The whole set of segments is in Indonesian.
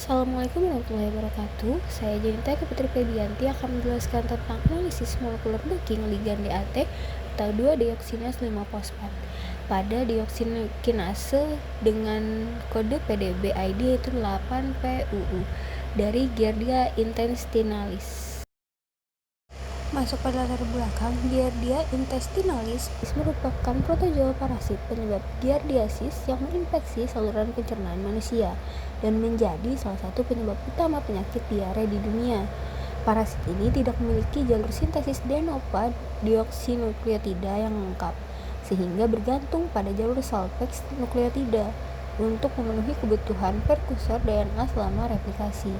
Assalamualaikum warahmatullahi wabarakatuh. Saya Jenita Putri Febianti akan menjelaskan tentang analisis molekular docking ligan DAT atau 2-deoksinas 5-fosfat pada deoksikinase dengan kode PDB ID yaitu 8PUU dari Giardia intestinalis. Masuk pada latar belakang, Giardia intestinalis merupakan protozoa parasit penyebab giardiasis yang menginfeksi saluran pencernaan manusia dan menjadi salah satu penyebab utama penyakit diare di dunia. Parasit ini tidak memiliki jalur sintesis de novo deoksinukleotida yang lengkap, sehingga bergantung pada jalur Salpex nukleotida untuk memenuhi kebutuhan prekursor DNA selama replikasi.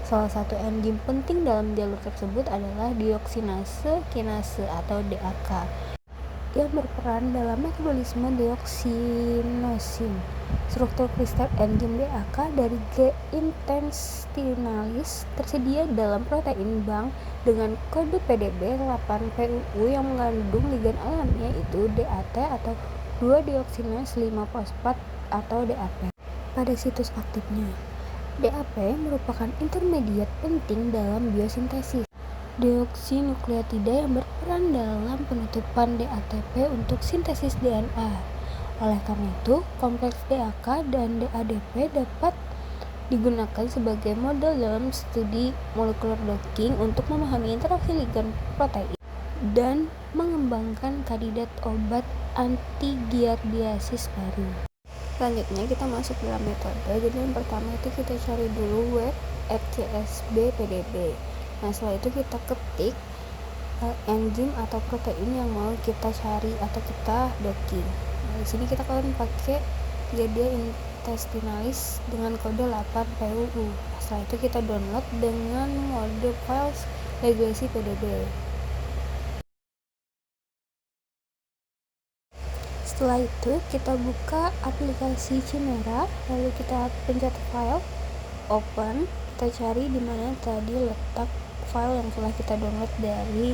Salah satu enzim penting dalam jalur tersebut adalah deoksinase kinase atau DAK yang berperan dalam metabolisme deoksinosin. Struktur kristal enzim DAK dari G. intestinalis tersedia dalam protein bank dengan kode PDB 8PUU yang mengandung ligan alami yaitu DAT atau 2-deoksinas 5-fosfat atau DAP. Pada situs aktifnya, DAP merupakan intermediat penting dalam biosintesis deoksinukleotida yang berperan dalam penutupan DATP untuk sintesis DNA. Oleh karena itu, kompleks DAK dan DADP dapat digunakan sebagai model dalam studi molecular docking untuk memahami interaksi ligan protein dan mengembangkan kandidat obat anti-giardiasis baru. Selanjutnya kita masuk dalam metode. Jadi yang pertama itu kita cari dulu web RCSB PDB. Nah setelah itu kita ketik enzim atau protein yang mau kita cari atau kita docking. Nah, di sini kita akan pakai Giardia intestinalis dengan kode 8PUU. Setelah itu kita download dengan mode files legacy PDB. Setelah itu kita buka aplikasi Chimera, lalu kita pencet file, open, kita cari di mana tadi letak file yang telah kita download dari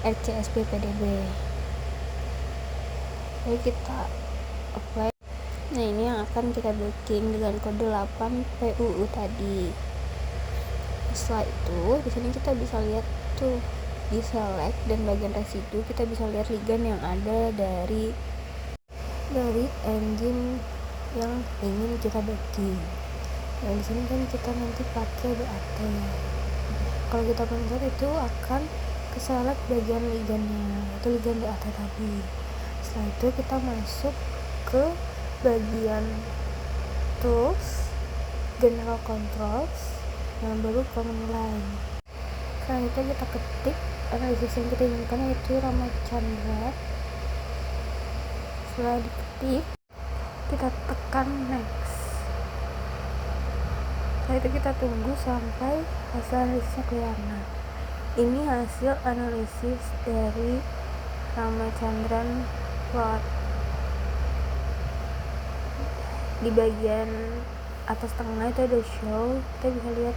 RCSB PDB. Lalu kita apply. Nah ini yang akan kita docking dengan kode 8PUU tadi. Setelah itu di sini kita bisa lihat tuh di select dan bagian residu kita bisa lihat ligan yang ada dari enzim yang ingin kita docking. Nah di sini kan kita nanti pakai DAT. Kalau kita pencet itu akan keselect bagian ligannya, itu ligan DAT tadi. Setelah itu kita masuk ke bagian tools, general controls, yang baru command line. Selanjutnya kita ketik analisis yang kita inginkan yaitu Ramachandra. Setelah diketik, kita tekan next. Setelah itu kita tunggu sampai hasil analisisnya keluar. Nah, ini hasil analisis dari Ramachandran plot. Di bagian atas tengah itu ada show, kita bisa lihat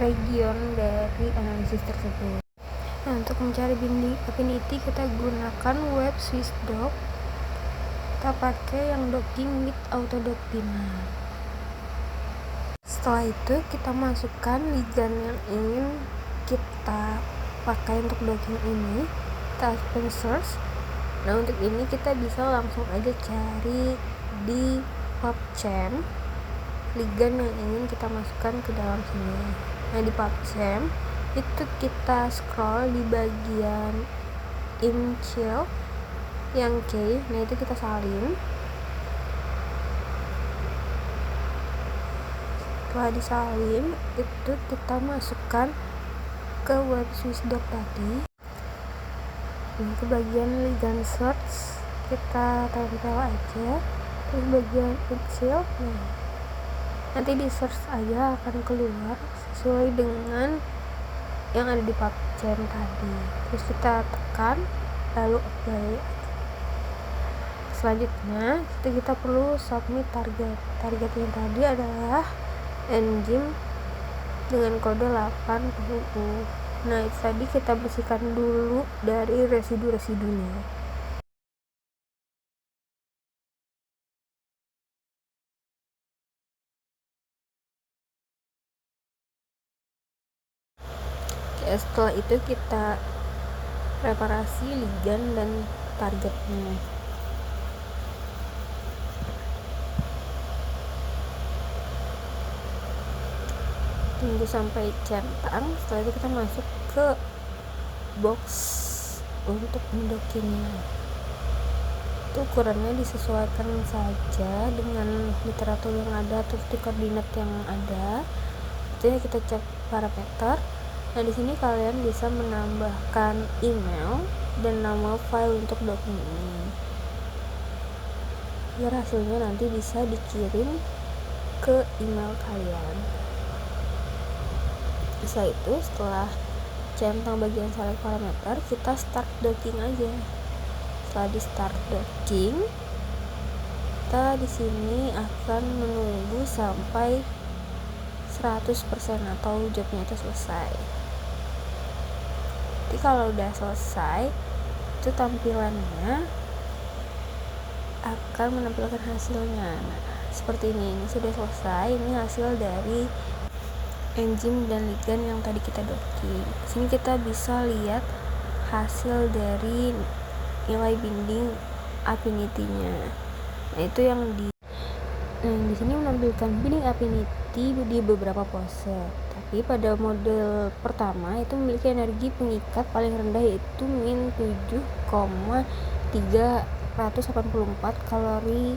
region dari analisis tersebut. Nah, untuk mencari affinity kita gunakan web Swissdoc. Kita pakai yang docking with autodoc bina. Setelah itu kita masukkan ligan yang ingin kita pakai untuk docking ini, kita open source. Nah untuk ini kita bisa langsung aja cari di PubChem ligan yang ingin kita masukkan ke dalam sini. Nah di PubChem itu kita scroll di bagian imchill yang K, nah itu kita salin. Setelah disalin itu kita masukkan ke web Swissdoc tadi. Ini ke bagian ligand search kita tempel aja, terus bagian imchill, nah nanti di search aja akan keluar sesuai dengan yang ada di PubChem tadi. Terus kita tekan lalu apply. Selanjutnya kita perlu submit target. Targetnya tadi adalah enzim dengan kode 8PUU. Nah itu tadi kita bersihkan dulu dari residu-residunya. Setelah itu kita preparasi ligand dan targetnya. Tunggu sampai centang, setelah itu kita masuk ke box untuk mendokingnya. Itu ukurannya disesuaikan saja dengan literatur yang ada atau di koordinat yang ada. Jadi kita cek parameter. Nah, di sini kalian bisa menambahkan email dan nama file untuk docking ini, biar hasilnya nanti bisa dikirim ke email kalian. Bisa itu setelah centang bagian select parameter, kita start docking aja. Setelah di start docking, kita di sini akan menunggu sampai 100% atau jobnya itu selesai. Jadi kalau udah selesai, itu tampilannya akan menampilkan hasilnya. Nah, seperti ini sudah selesai. Ini hasil dari enzim dan ligand yang tadi kita docking. Di sini kita bisa lihat hasil dari nilai binding affinity-nya. Nah, itu yang di sini menampilkan binding affinity di beberapa pose. Tapi pada model pertama itu memiliki energi pengikat paling rendah yaitu min 7,384 kalori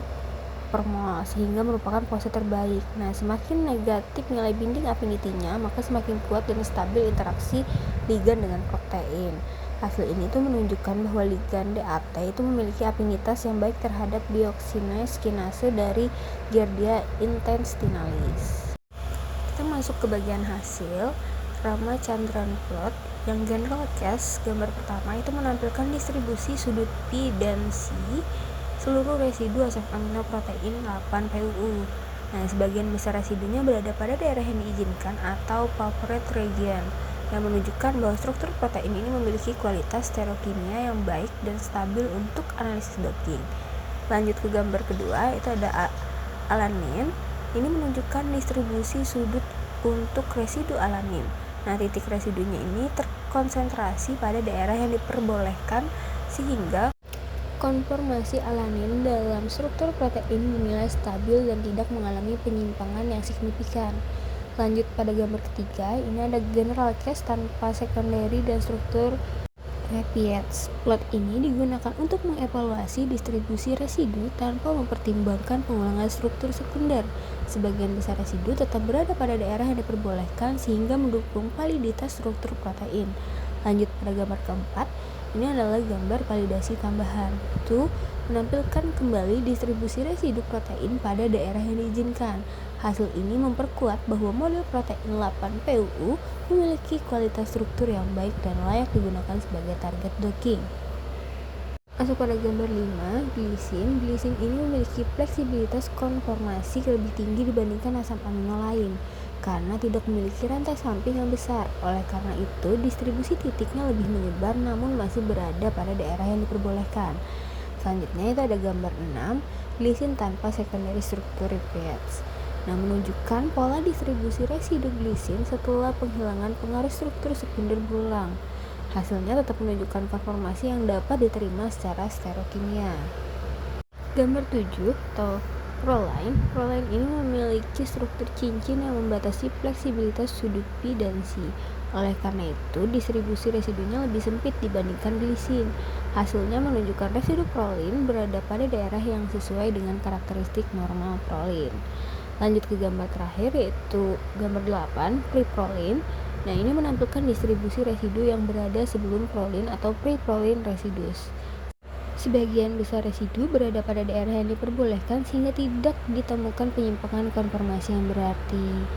per mol, sehingga merupakan pose terbaik. Nah, semakin negatif nilai binding affinity-nya, maka semakin kuat dan stabil interaksi ligand dengan protein. Hasil ini tuh menunjukkan bahwa ligand DAT itu memiliki afinitas yang baik terhadap deoxynase kinase dari Giardia intestinalis. Kita masuk ke bagian hasil Ramachandran plot. Yang general case gambar pertama itu menampilkan distribusi sudut P dan C seluruh residu asam amino protein 8-PUU. Nah, sebagian besar residunya berada pada daerah yang diizinkan atau pulphrate region, yang menunjukkan bahwa struktur protein ini memiliki kualitas stereokimia yang baik dan stabil untuk analisis docking. Lanjut ke gambar kedua, itu ada alanin. Ini menunjukkan distribusi sudut untuk residu alanin. Nah, titik residunya ini terkonsentrasi pada daerah yang diperbolehkan, sehingga konformasi alanin dalam struktur protein dinilai stabil dan tidak mengalami penyimpangan yang signifikan. Lanjut pada gambar ketiga, ini ada general case tanpa secondary dan struktur repeats. Plot ini digunakan untuk mengevaluasi distribusi residu tanpa mempertimbangkan pengulangan struktur sekunder. Sebagian besar residu tetap berada pada daerah yang diperbolehkan sehingga mendukung validitas struktur protein. Lanjut pada gambar keempat, ini adalah gambar validasi tambahan. Itu menampilkan kembali distribusi residu protein pada daerah yang diizinkan. Hasil ini memperkuat bahwa model protein 8-PUU memiliki kualitas struktur yang baik dan layak digunakan sebagai target docking. Masuk pada gambar 5, glisin. Glisin ini memiliki fleksibilitas konformasi lebih tinggi dibandingkan asam amino lain karena tidak memiliki rantai samping yang besar. Oleh karena itu, distribusi titiknya lebih menyebar namun masih berada pada daerah yang diperbolehkan. Selanjutnya itu ada gambar 6, glisin tanpa secondary struktur repeats. Nah, menunjukkan pola distribusi residu glisin setelah penghilangan pengaruh struktur sekunder berulang. Hasilnya tetap menunjukkan konformasi yang dapat diterima secara stereokimia. Gambar 7 atau proline. Proline ini memiliki struktur cincin yang membatasi fleksibilitas sudut P dan C. Oleh karena itu, distribusi residunya lebih sempit dibandingkan glisin. Hasilnya menunjukkan residu prolin berada pada daerah yang sesuai dengan karakteristik normal prolin. Lanjut ke gambar terakhir, yaitu gambar 8, preprolin. Nah, ini menampilkan distribusi residu yang berada sebelum prolin atau preprolin residus. Sebagian besar residu berada pada daerah yang diperbolehkan sehingga tidak ditemukan penyimpangan konformasi yang berarti.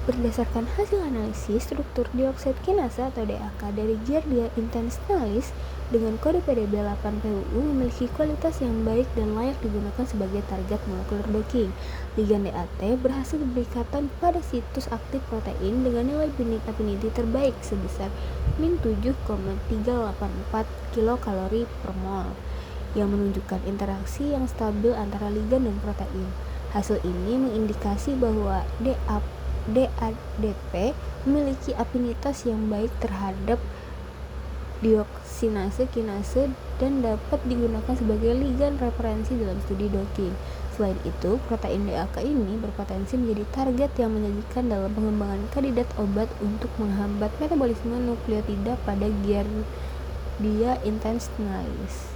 Berdasarkan hasil analisis struktur dioksida kinase atau DAK dari Giardia intestinalis dengan kode PDB 8-PUU memiliki kualitas yang baik dan layak digunakan sebagai target molekular docking. Ligand DAT berhasil berdekatan pada situs aktif protein dengan nilai binding affinity terbaik sebesar min 7,384 kilokalori per mol, yang menunjukkan interaksi yang stabil antara ligand dan protein. Hasil ini mengindikasi bahwa DAP DADP memiliki afinitas yang baik terhadap deoksinase kinase dan dapat digunakan sebagai ligan referensi dalam studi docking. Selain itu, protein DAK ini berpotensi menjadi target yang menjanjikan dalam pengembangan kandidat obat untuk menghambat metabolisme nukleotida pada Giardia intestinalis.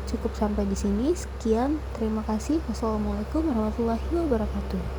Cukup sampai di sini. Sekian, terima kasih. Wassalamualaikum warahmatullahi wabarakatuh.